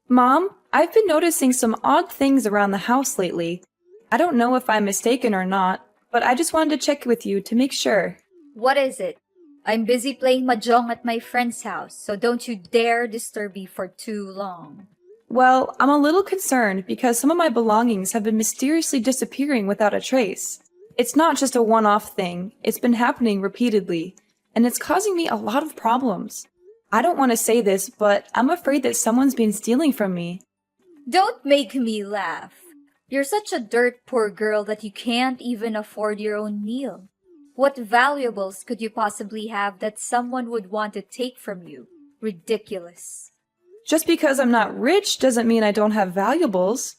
Mom, I've been noticing some odd things around the house lately. I don't know if I'm mistaken or not, but I just wanted to check with you to make sure. What is it? I'm busy playing mahjong at my friend's house, so don't you dare disturb me for too long. Well, I'm a little concerned because some of my belongings have been mysteriously disappearing without a trace. It's not just a one-off thing, it's been happening repeatedly, and it's causing me a lot of problems. I don't want to say this, but I'm afraid that someone's been stealing from me. Don't make me laugh. You're such a dirt poor girl that you can't even afford your own meal. What valuables could you possibly have that someone would want to take from you? Ridiculous. Just because I'm not rich doesn't mean I don't have valuables.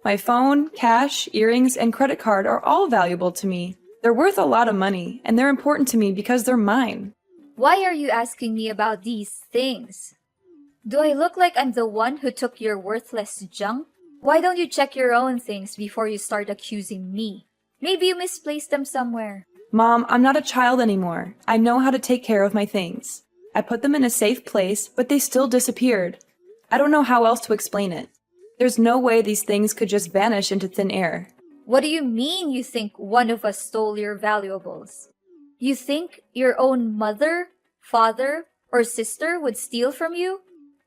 My phone, cash, earrings, and credit card are all valuable to me. They're worth a lot of money, and they're important to me because they're mine. Why are you asking me about these things? Do I look like I'm the one who took your worthless junk? Why don't you check your own things before you start accusing me? Maybe you misplaced them somewhere. Mom, I'm not a child anymore. I know how to take care of my things. I put them in a safe place, but they still disappeared. I don't know how else to explain it. There's no way these things could just vanish into thin air. What do you mean you think one of us stole your valuables? You think your own mother, father, or sister would steal from you?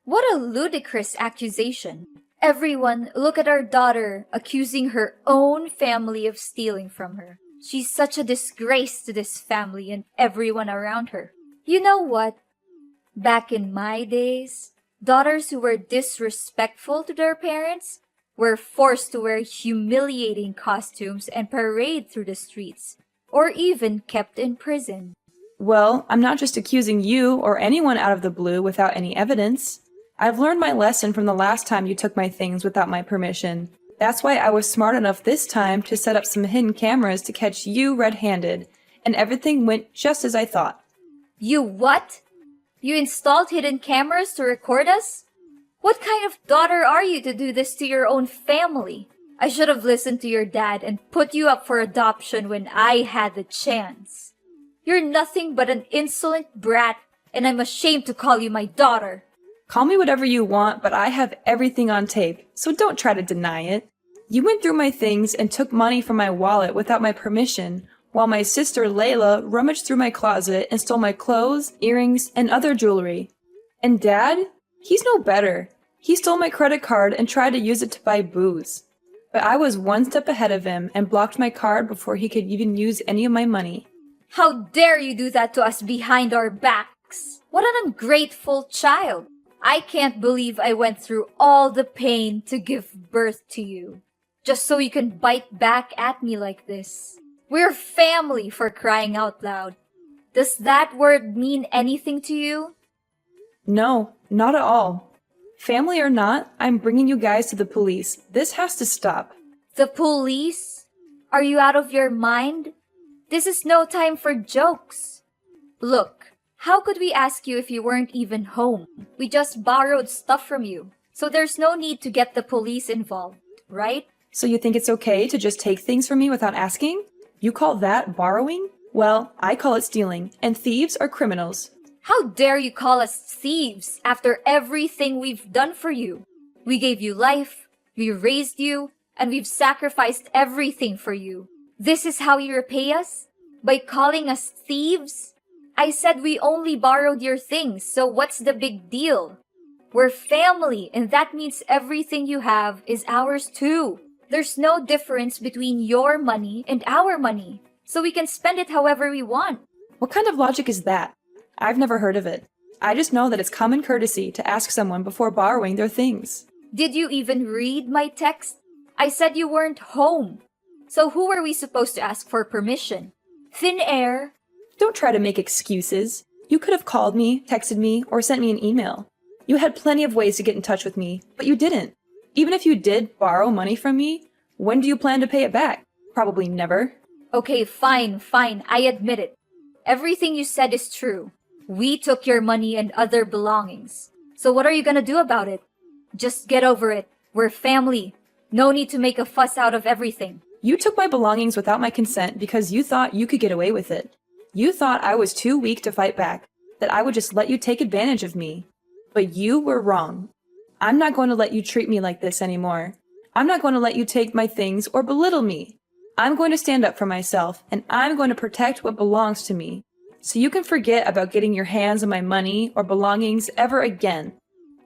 What a ludicrous accusation. Everyone, look at our daughter accusing her own family of stealing from her. She's such a disgrace to this family and everyone around her. You know what? Back in my days, daughters who were disrespectful to their parents were forced to wear humiliating costumes and parade through the streets, or even kept in prison. Well, I'm not just accusing you or anyone out of the blue without any evidence. I've learned my lesson from the last time you took my things without my permission. That's why I was smart enough this time to set up some hidden cameras to catch you red-handed, and everything went just as I thought. You what? You installed hidden cameras to record us? What kind of daughter are you to do this to your own family? I should have listened to your dad and put you up for adoption when I had the chance. You're nothing but an insolent brat, and I'm ashamed to call you my daughter. Call me whatever you want, but I have everything on tape, so don't try to deny it. You went through my things and took money from my wallet without my permission, while my sister Layla rummaged through my closet and stole my clothes, earrings, and other jewelry. And Dad? He's no better. He stole my credit card and tried to use it to buy booze. But I was one step ahead of him and blocked my card before he could even use any of my money. How dare you do that to us behind our backs? What an ungrateful child. I can't believe I went through all the pain to give birth to you, just so you can bite back at me like this. We're family, for crying out loud. Does that word mean anything to you? No, not at all. Family or not, I'm bringing you guys to the police. This has to stop. The police? Are you out of your mind? This is no time for jokes. Look, how could we ask you if you weren't even home? We just borrowed stuff from you, so there's no need to get the police involved, right? So you think it's okay to just take things from me without asking? You call that borrowing? Well, I call it stealing, and thieves are criminals. How dare you call us thieves after everything we've done for you? We gave you life, we raised you, and we've sacrificed everything for you. This is how you repay us? By calling us thieves? I said we only borrowed your things, so what's the big deal? We're family, and that means everything you have is ours too. There's no difference between your money and our money, so we can spend it however we want. What kind of logic is that? I've never heard of it. I just know that it's common courtesy to ask someone before borrowing their things. Did you even read my text? I said you weren't home. So who were we supposed to ask for permission? Thin air? Don't try to make excuses. You could have called me, texted me, or sent me an email. You had plenty of ways to get in touch with me, but you didn't. Even if you did borrow money from me, when do you plan to pay it back? Probably never. Okay, fine, I admit it. Everything you said is true. We took your money and other belongings. So what are you gonna do about it? Just get over it. We're family. No need to make a fuss out of everything. You took my belongings without my consent because you thought you could get away with it. You thought I was too weak to fight back, that I would just let you take advantage of me. But you were wrong. I'm not going to let you treat me like this anymore. I'm not going to let you take my things or belittle me. I'm going to stand up for myself, and I'm going to protect what belongs to me. So you can forget about getting your hands on my money or belongings ever again.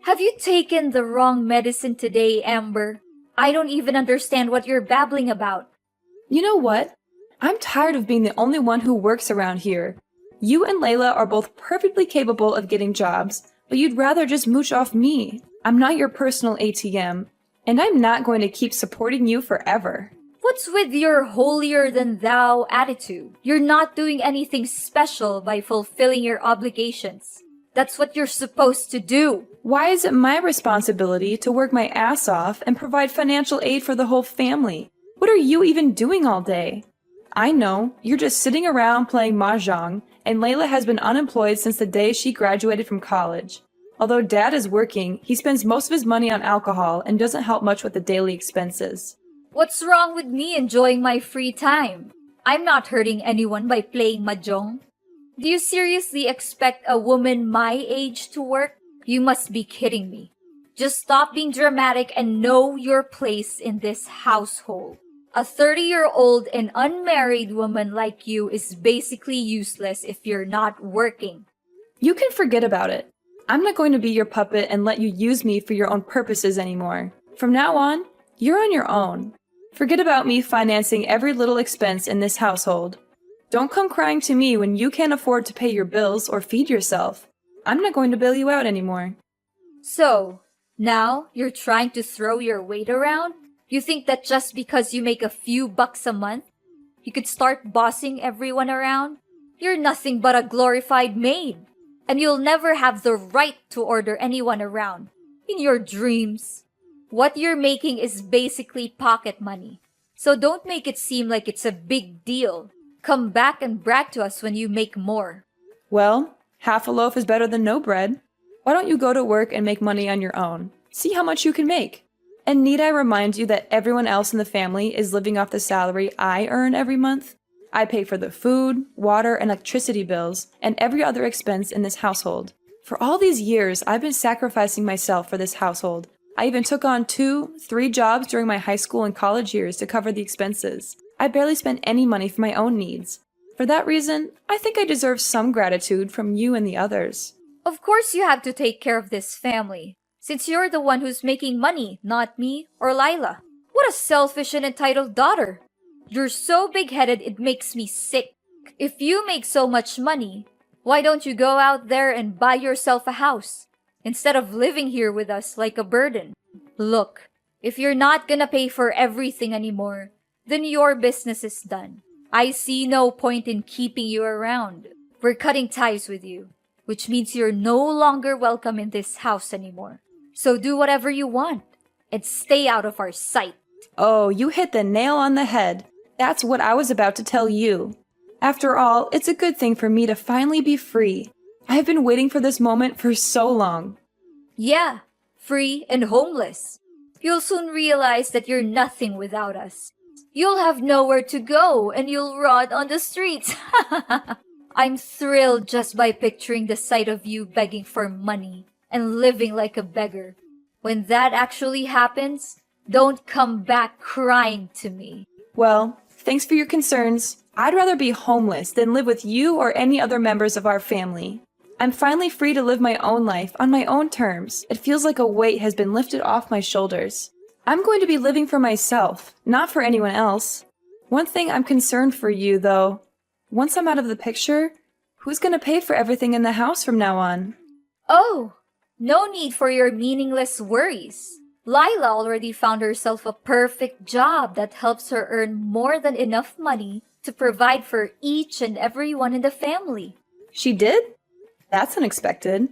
Have you taken the wrong medicine today, Amber? I don't even understand what you're babbling about. You know what? I'm tired of being the only one who works around here. You and Layla are both perfectly capable of getting jobs, but you'd rather just mooch off me. I'm not your personal ATM, and I'm not going to keep supporting you forever. What's with your holier-than-thou attitude? You're not doing anything special by fulfilling your obligations. That's what you're supposed to do. Why is it my responsibility to work my ass off and provide financial aid for the whole family? What are you even doing all day? I know, you're just sitting around playing mahjong, and Layla has been unemployed since the day she graduated from college. Although Dad is working, he spends most of his money on alcohol and doesn't help much with the daily expenses. What's wrong with me enjoying my free time? I'm not hurting anyone by playing mahjong. Do you seriously expect a woman my age to work? You must be kidding me. Just stop being dramatic and know your place in this household. A 30-year-old and unmarried woman like you is basically useless if you're not working. You can forget about it. I'm not going to be your puppet and let you use me for your own purposes anymore. From now on, you're on your own. Forget about me financing every little expense in this household. Don't come crying to me when you can't afford to pay your bills or feed yourself. I'm not going to bail you out anymore. So, now you're trying to throw your weight around? You think that just because you make a few bucks a month, you could start bossing everyone around? You're nothing but a glorified maid, and you'll never have the right to order anyone around. In your dreams. What you're making is basically pocket money. So don't make it seem like it's a big deal. Come back and brag to us when you make more. Well, half a loaf is better than no bread. Why don't you go to work and make money on your own? See how much you can make. And need I remind you that everyone else in the family is living off the salary I earn every month? I pay for the food, water, and electricity bills, and every other expense in this household. For all these years, I've been sacrificing myself for this household. I even took on 2-3 jobs during my high school and college years to cover the expenses. I barely spent any money for my own needs. For that reason, I think I deserve some gratitude from you and the others. Of course you have to take care of this family, since you're the one who's making money, not me or Lila. What a selfish and entitled daughter. You're so big-headed it makes me sick. If you make so much money, why don't you go out there and buy yourself a house, instead of living here with us like a burden? Look, if you're not gonna pay for everything anymore, then your business is done. I see no point in keeping you around. We're cutting ties with you, which means you're no longer welcome in this house anymore. So do whatever you want, and stay out of our sight. Oh, you hit the nail on the head. That's what I was about to tell you. After all, it's a good thing for me to finally be free. I have been waiting for this moment for so long. Yeah, free and homeless. You'll soon realize that you're nothing without us. You'll have nowhere to go and you'll rot on the streets. I'm thrilled just by picturing the sight of you begging for money and living like a beggar. When that actually happens, don't come back crying to me. Well, thanks for your concerns. I'd rather be homeless than live with you or any other members of our family. I'm finally free to live my own life on my own terms. It feels like a weight has been lifted off my shoulders. I'm going to be living for myself, not for anyone else. One thing I'm concerned for you, though. Once I'm out of the picture, who's going to pay for everything in the house from now on? Oh, no need for your meaningless worries. Lila already found herself a perfect job that helps her earn more than enough money to provide for each and everyone in the family. She did? That's unexpected.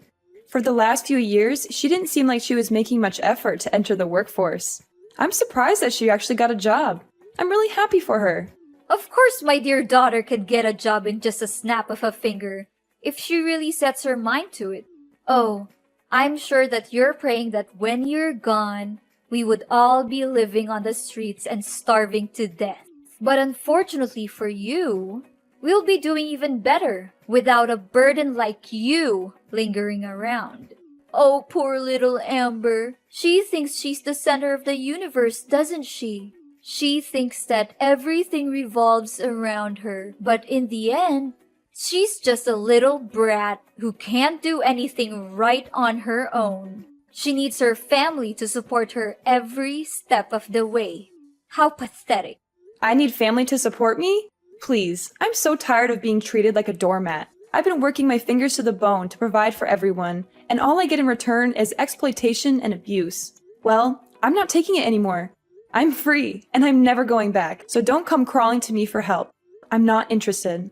For the last few years, she didn't seem like she was making much effort to enter the workforce. I'm surprised that she actually got a job. I'm really happy for her. Of course my dear daughter could get a job in just a snap of a finger, if she really sets her mind to it. Oh, I'm sure that you're praying that when you're gone, we would all be living on the streets and starving to death. But unfortunately for you, we'll be doing even better without a burden like you lingering around. Oh, poor little Amber. She thinks she's the center of the universe, doesn't she? She thinks that everything revolves around her, but in the end, she's just a little brat who can't do anything right on her own. She needs her family to support her every step of the way. How pathetic. I need family to support me? Please, I'm so tired of being treated like a doormat. I've been working my fingers to the bone to provide for everyone, and all I get in return is exploitation and abuse. Well, I'm not taking it anymore. I'm free, and I'm never going back, so don't come crawling to me for help. I'm not interested.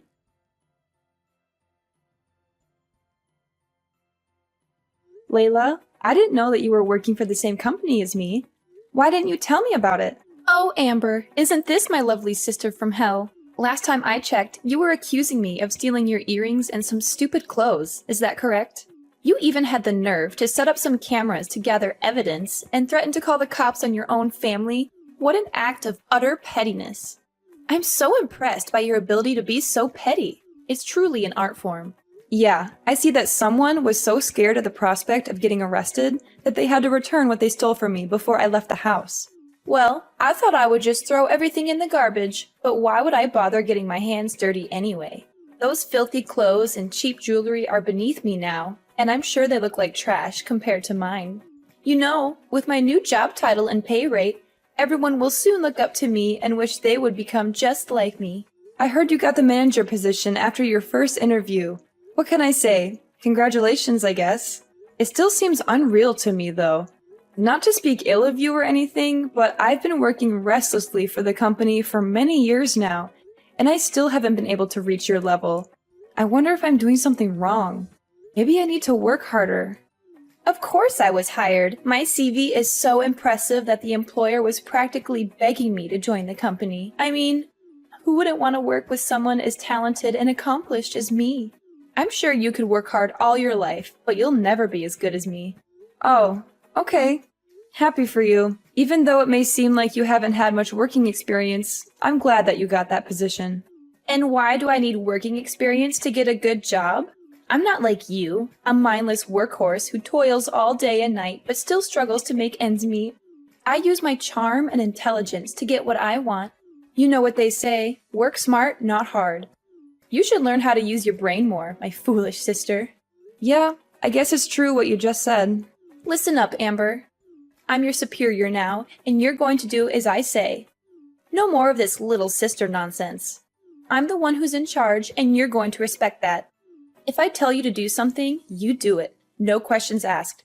Layla, I didn't know that you were working for the same company as me. Why didn't you tell me about it? Oh, Amber, isn't this my lovely sister from hell? Last time I checked, you were accusing me of stealing your earrings and some stupid clothes. Is that correct? You even had the nerve to set up some cameras to gather evidence and threaten to call the cops on your own family? What an act of utter pettiness. I'm so impressed by your ability to be so petty. It's truly an art form. Yeah, I see that someone was so scared of the prospect of getting arrested that they had to return what they stole from me before I left the house. Well, I thought I would just throw everything in the garbage, but why would I bother getting my hands dirty anyway? Those filthy clothes and cheap jewelry are beneath me now, and I'm sure they look like trash compared to mine. You know, with my new job title and pay rate, everyone will soon look up to me and wish they would become just like me. I heard you got the manager position after your first interview. What can I say? Congratulations, I guess. It still seems unreal to me, though. Not to speak ill of you or anything, but I've been working restlessly for the company for many years now, and I still haven't been able to reach your level. I wonder if I'm doing something wrong. Maybe I need to work harder. Of course I was hired. My CV is so impressive that the employer was practically begging me to join the company. I mean, who wouldn't want to work with someone as talented and accomplished as me? I'm sure you could work hard all your life, but you'll never be as good as me. Oh, okay. Happy for you. Even though it may seem like you haven't had much working experience, I'm glad that you got that position. And why do I need working experience to get a good job? I'm not like you, a mindless workhorse who toils all day and night but still struggles to make ends meet. I use my charm and intelligence to get what I want. You know what they say, work smart, not hard. You should learn how to use your brain more, my foolish sister. Yeah, I guess it's true what you just said. Listen up, Amber. I'm your superior now, and you're going to do as I say. No more of this little sister nonsense. I'm the one who's in charge, and you're going to respect that. If I tell you to do something, you do it. No questions asked.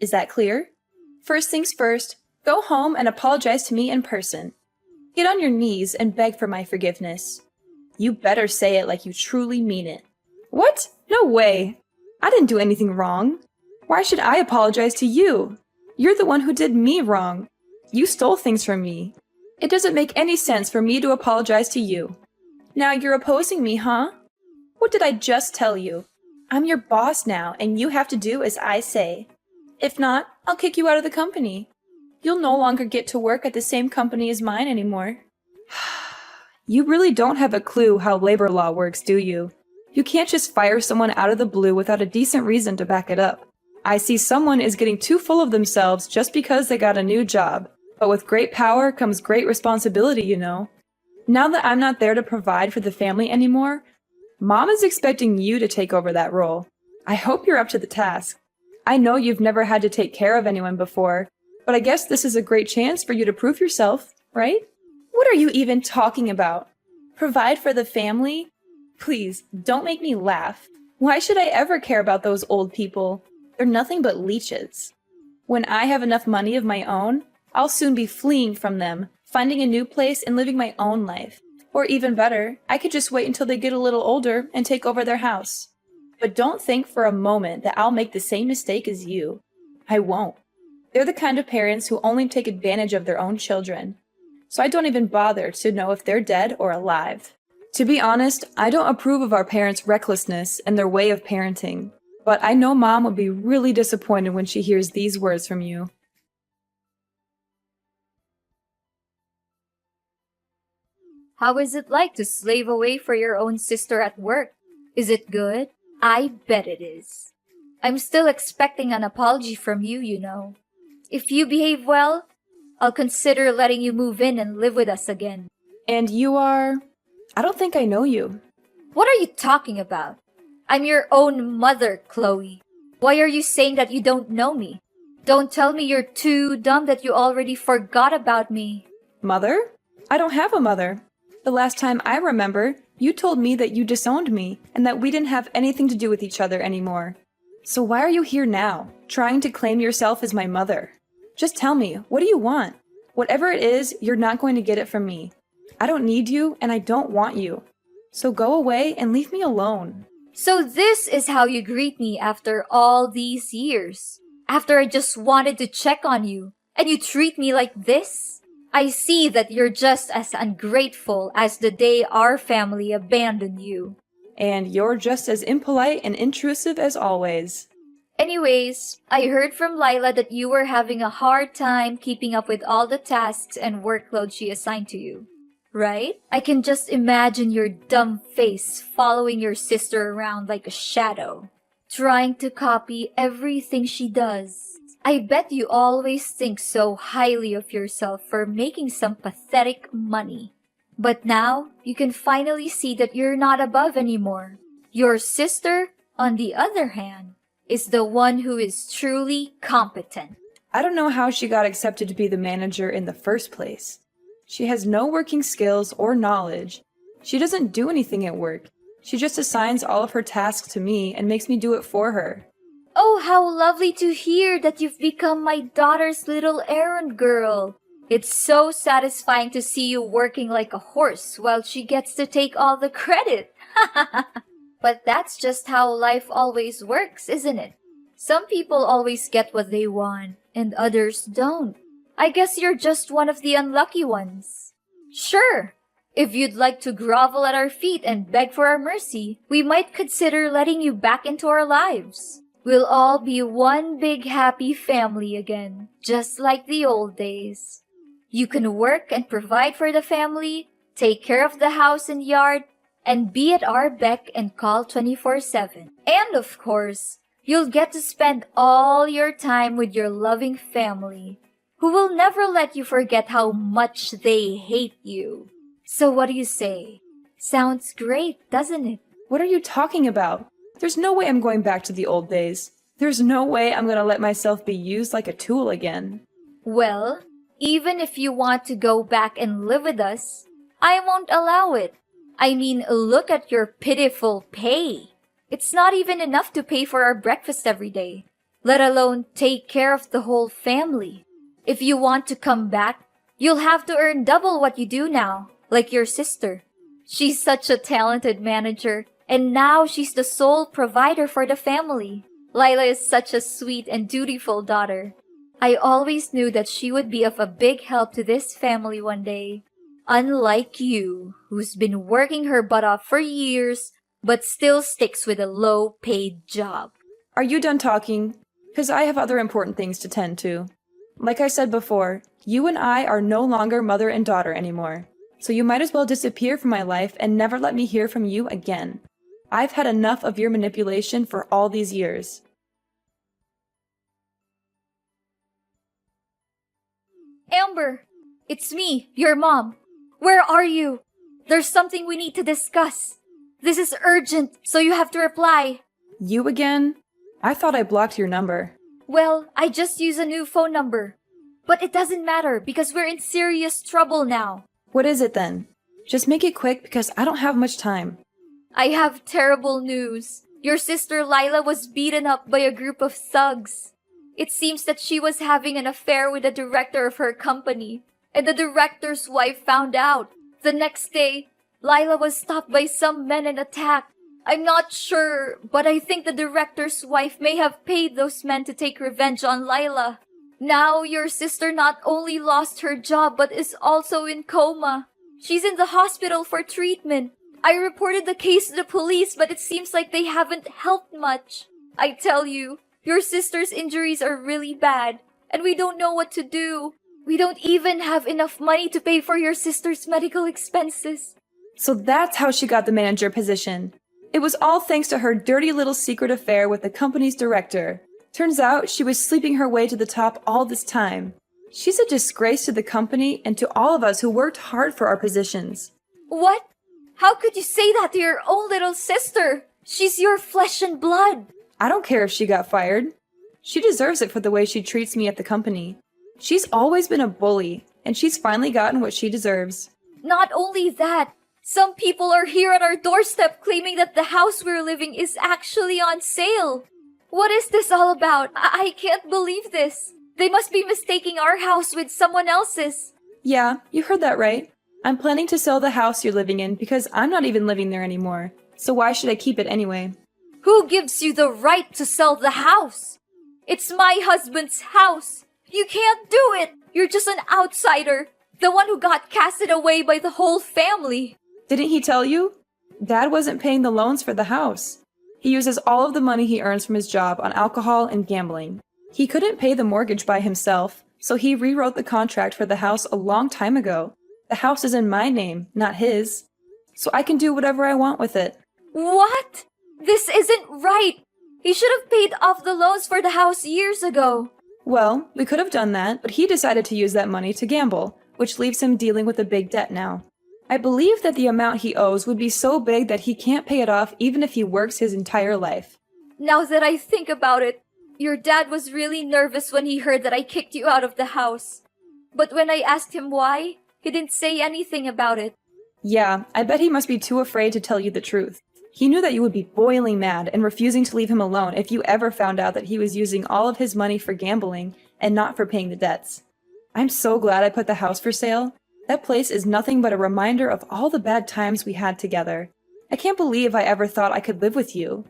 Is that clear? First things first, go home and apologize to me in person. Get on your knees and beg for my forgiveness. You better say it like you truly mean it. What? No way. I didn't do anything wrong. Why should I apologize to you? You're the one who did me wrong. You stole things from me. It doesn't make any sense for me to apologize to you. Now you're opposing me, huh? What did I just tell you? I'm your boss now, and you have to do as I say. If not, I'll kick you out of the company. You'll no longer get to work at the same company as mine anymore. You really don't have a clue how labor law works, do you? You can't just fire someone out of the blue without a decent reason to back it up. I see someone is getting too full of themselves just because they got a new job. But with great power comes great responsibility, you know. Now that I'm not there to provide for the family anymore, Mom is expecting you to take over that role. I hope you're up to the task. I know you've never had to take care of anyone before, but I guess this is a great chance for you to prove yourself, right? What are you even talking about? Provide for the family? Please, don't make me laugh. Why should I ever care about those old people? They're nothing but leeches. When I have enough money of my own, I'll soon be fleeing from them, finding a new place and living my own life. Or even better, I could just wait until they get a little older and take over their house. But don't think for a moment that I'll make the same mistake as you. I won't. They're the kind of parents who only take advantage of their own children. So I don't even bother to know if they're dead or alive. To be honest, I don't approve of our parents' recklessness and their way of parenting. But I know Mom will be really disappointed when she hears these words from you. How is it like to slave away for your own sister at work? Is it good? I bet it is. I'm still expecting an apology from you, you know. If you behave well, I'll consider letting you move in and live with us again. And you are... I don't think I know you. What are you talking about? I'm your own mother, Chloe. Why are you saying that you don't know me? Don't tell me you're too dumb that you already forgot about me. Mother? I don't have a mother. The last time I remember, you told me that you disowned me and that we didn't have anything to do with each other anymore. So why are you here now, trying to claim yourself as my mother? Just tell me, what do you want? Whatever it is, you're not going to get it from me. I don't need you and I don't want you. So go away and leave me alone. So this is how you greet me after all these years? After I just wanted to check on you, and you treat me like this? I see that you're just as ungrateful as the day our family abandoned you. And you're just as impolite and intrusive as always. Anyways, I heard from Lila that you were having a hard time keeping up with all the tasks and workload she assigned to you. Right? I can just imagine your dumb face following your sister around like a shadow, trying to copy everything she does. I bet you always think so highly of yourself for making some pathetic money. But now, you can finally see that you're not above anymore. Your sister, on the other hand, is the one who is truly competent. I don't know how she got accepted to be the manager in the first place. She has no working skills or knowledge. She doesn't do anything at work. She just assigns all of her tasks to me and makes me do it for her. Oh, how lovely to hear that you've become my daughter's little errand girl. It's so satisfying to see you working like a horse while she gets to take all the credit. But that's just how life always works, isn't it? Some people always get what they want, and others don't. I guess you're just one of the unlucky ones. Sure, if you'd like to grovel at our feet and beg for our mercy, we might consider letting you back into our lives. We'll all be one big happy family again, just like the old days. You can work and provide for the family, take care of the house and yard, and be at our beck and call 24/7. And of course, you'll get to spend all your time with your loving family, who will never let you forget how much they hate you. So what do you say? Sounds great, doesn't it? What are you talking about? There's no way I'm going back to the old days. There's no way I'm going to let myself be used like a tool again. Well, even if you want to go back and live with us, I won't allow it. I mean, look at your pitiful pay. It's not even enough to pay for our breakfast every day, let alone take care of the whole family. If you want to come back, you'll have to earn double what you do now, like your sister. She's such a talented manager, and now she's the sole provider for the family. Lila is such a sweet and dutiful daughter. I always knew that she would be of a big help to this family one day. Unlike you, who's been working her butt off for years, but still sticks with a low-paid job. Are you done talking? Because I have other important things to tend to. Like I said before, you and I are no longer mother and daughter anymore. So you might as well disappear from my life and never let me hear from you again. I've had enough of your manipulation for all these years. Amber, it's me, your mom. Where are you? There's something we need to discuss. This is urgent, so you have to reply. You again? I thought I blocked your number. Well, I just used a new phone number. But it doesn't matter because we're in serious trouble now. What is it then? Just make it quick because I don't have much time. I have terrible news. Your sister Lila was beaten up by a group of thugs. It seems that she was having an affair with the director of her company, and the director's wife found out. The next day, Lila was stopped by some men and attacked. I'm not sure, but I think the director's wife may have paid those men to take revenge on Lila. Now your sister not only lost her job but is also in coma. She's in the hospital for treatment. I reported the case to the police, but it seems like they haven't helped much. I tell you, your sister's injuries are really bad, and we don't know what to do. We don't even have enough money to pay for your sister's medical expenses. So that's how she got the manager position. It was all thanks to her dirty little secret affair with the company's director. Turns out she was sleeping her way to the top all this time. She's a disgrace to the company and to all of us who worked hard for our positions. What? How could you say that to your own little sister? She's your flesh and blood. I don't care if she got fired. She deserves it for the way she treats me at the company. She's always been a bully, and she's finally gotten what she deserves. Not only that, some people are here at our doorstep claiming that the house we're living is actually on sale. What is this all about? I can't believe this. They must be mistaking our house with someone else's. Yeah, you heard that right. I'm planning to sell the house you're living in because I'm not even living there anymore. So why should I keep it anyway? Who gives you the right to sell the house? It's my husband's house. You can't do it. You're just an outsider. The one who got casted away by the whole family. Didn't he tell you? Dad wasn't paying the loans for the house. He uses all of the money he earns from his job on alcohol and gambling. He couldn't pay the mortgage by himself, so he rewrote the contract for the house a long time ago. The house is in my name, not his. So I can do whatever I want with it. What? This isn't right. He should have paid off the loans for the house years ago. Well, we could have done that, but he decided to use that money to gamble, which leaves him dealing with a big debt now. I believe that the amount he owes would be so big that he can't pay it off even if he works his entire life. Now that I think about it, your dad was really nervous when he heard that I kicked you out of the house. But when I asked him why, he didn't say anything about it. Yeah, I bet he must be too afraid to tell you the truth. He knew that you would be boiling mad and refusing to leave him alone if you ever found out that he was using all of his money for gambling and not for paying the debts. I'm so glad I put the house for sale. That place is nothing but a reminder of all the bad times we had together. I can't believe I ever thought I could live with you.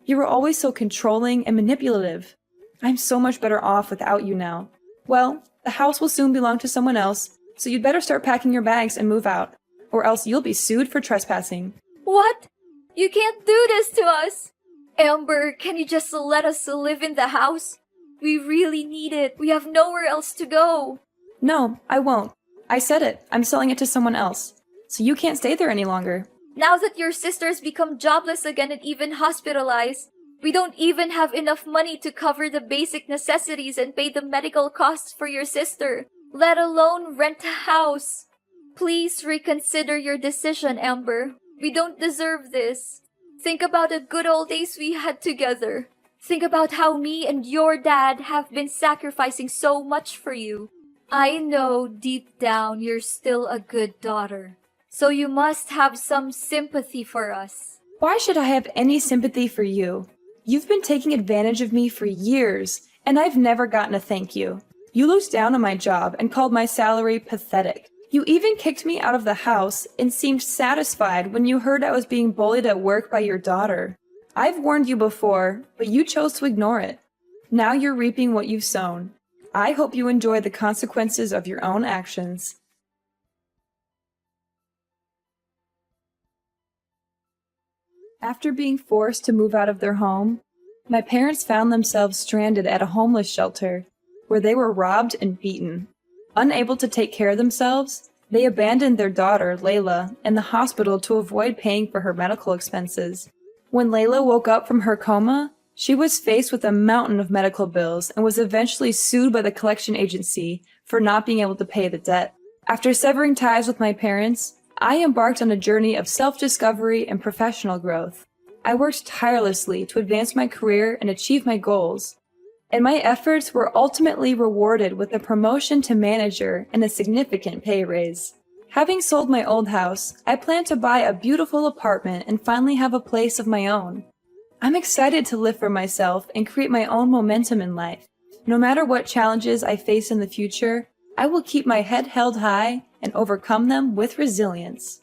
You were always so controlling and manipulative. I'm so much better off without you now. Well, the house will soon belong to someone else, so you'd better start packing your bags and move out, or else you'll be sued for trespassing. What? You can't do this to us! Amber, can you just let us live in the house? We really need it. We have nowhere else to go. No, I won't. I said it. I'm selling it to someone else. So you can't stay there any longer. Now that your sister's become jobless again and even hospitalized, we don't even have enough money to cover the basic necessities and pay the medical costs for your sister, let alone rent a house. Please reconsider your decision, Amber. We don't deserve this. Think about the good old days we had together. Think about how me and your dad have been sacrificing so much for you. I know deep down you're still a good daughter, so you must have some sympathy for us. Why should I have any sympathy for you? You've been taking advantage of me for years, and I've never gotten a thank you. You looked down on my job and called my salary pathetic. You even kicked me out of the house and seemed satisfied when you heard I was being bullied at work by your daughter. I've warned you before, but you chose to ignore it. Now you're reaping what you've sown. I hope you enjoy the consequences of your own actions. After being forced to move out of their home, my parents found themselves stranded at a homeless shelter, where they were robbed and beaten. Unable to take care of themselves, they abandoned their daughter, Layla, in the hospital to avoid paying for her medical expenses. When Layla woke up from her coma, she was faced with a mountain of medical bills and was eventually sued by the collection agency for not being able to pay the debt. After severing ties with my parents, I embarked on a journey of self-discovery and professional growth. I worked tirelessly to advance my career and achieve my goals, and my efforts were ultimately rewarded with a promotion to manager and a significant pay raise. Having sold my old house, I plan to buy a beautiful apartment and finally have a place of my own. I'm excited to live for myself and create my own momentum in life. No matter what challenges I face in the future, I will keep my head held high and overcome them with resilience.